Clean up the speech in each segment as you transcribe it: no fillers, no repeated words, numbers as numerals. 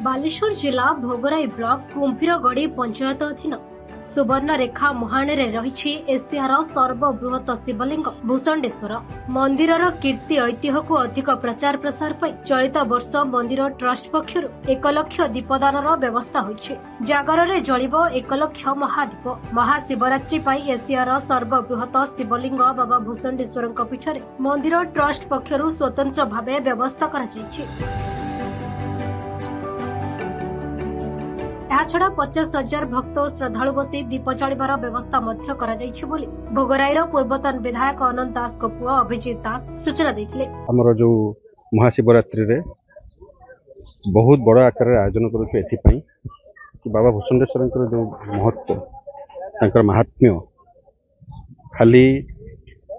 बालेश्वर जिला भोगराई ब्लॉक कुंभीरगड़ी पंचायत अधीन सुवर्णरेखा मुहाणे रही एशियार सर्वबृहत शिवलिंग भूषंडेश्वर मंदिर कीर्ति ऐतिह्य को अधिक प्रचार प्रसार पर चलित वर्ष मंदिर ट्रस्ट पक्षर 1 लाख दीपदान व्यवस्था होइछे। जागर रे जलिब 1 लाख महादीप। महाशिवरात्रि एशियार सर्वबृहत शिवलिंग बाबा भूषंडेश्वर पीठरे मंदिर ट्रस्ट पक्षर स्वतंत्र भाव व्यवस्था करा जायछि। छड़ा 50,000 भक्त और श्रद्धालु बसी दीप चढ़ार व्यवस्था भोगराईर पूर्वतन विधायक अनंत दास को पुआ अभिजीत दास सूचना देते। हमर जो महाशिवरात्रि रे बहुत बड़ आकार आयोजन करुछे एथि कि बाबा भूषंडेश्वर जो महत्व तांकर महात्म्य खाली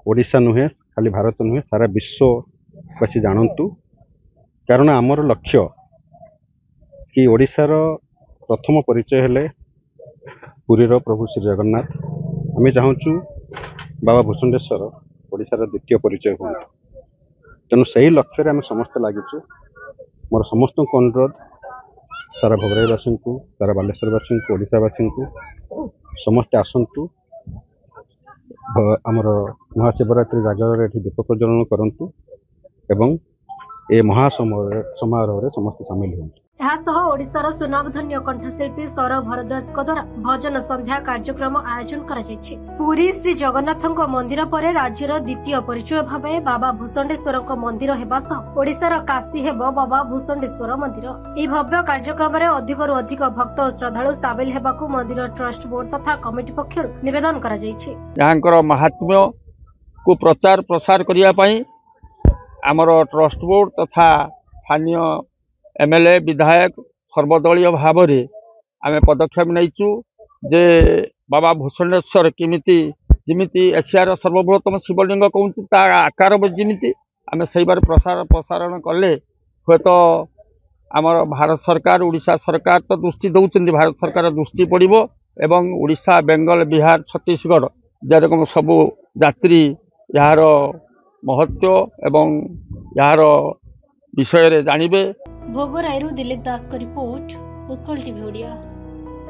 ओडिशा नुहे खाली भारत नुहे सारा विश्ववासी जानतु। कारण आमर लक्ष्य कि ओडिशार प्रथम परिचय हेले पुरीर प्रभु श्री जगन्नाथ। आम चाहूँ बाबा भूषंडेश्वर ओडिशार द्वितीय परिचय हूँ। तेणु से लक्ष्य आम समस्त लगिचु। मोर समस्त को अनुरोध सारा भोगराईवासी को सारा बालेश्वरवासी को ओडिशावासी को समस्ते आसतु आमर महाशिवरात्रि जागर दीप प्रज्वलन करंतु एवं ए महासमारोह रे समस्त सामिल हों। ओडिशार सुनामधन्य कंठशिल्पी सौरभ भरद्वाज द्वारा भजन संध्या कार्यक्रम आयोजन करा जायछि। पुरी श्री जगन्नाथ मंदिर पर राज्यर द्वितीय परिचय भाव बाबा भूषंडेश्वर मंदिर हेबा सह ओडिशार काशी हेबो बाबा भूषंडेश्वर मंदिर। यह भव्य कार्यक्रम में अधिकरु अधिक भक्त और श्रद्धालु सामिल हेबाकु मंदिर ट्रस्ट बोर्ड तथा कमिटी पक्षरु निवेदन करा जायछि। यहांकर महात्म्य को प्रचार प्रसार करिया पई आमर ट्रस्ट बोर्ड तथा स्थानीय एमएलए विधायक सर्वदलीय भाव में आम पदक्षेप नहींचु जे बाबा भूषणेश्वर किमिति जिमिति एशियार सर्वबृहत्तम शिवलिंग कहते तार आकार जिमिति आम से बार प्रसारण कले हे तो आमर भारत सरकार उड़ीसा सरकार तो दृष्टि दौरान भारत सरकार दृष्टि पड़ो एवं उड़ीसा बेंगल बिहार छत्तीसगढ़ जेरकम सबू यात्री यार महत्व एवं यार विषय रे जानिबे। भोगराईरू दिलीप दास का रिपोर्ट उत्कल टीवी ओडिया।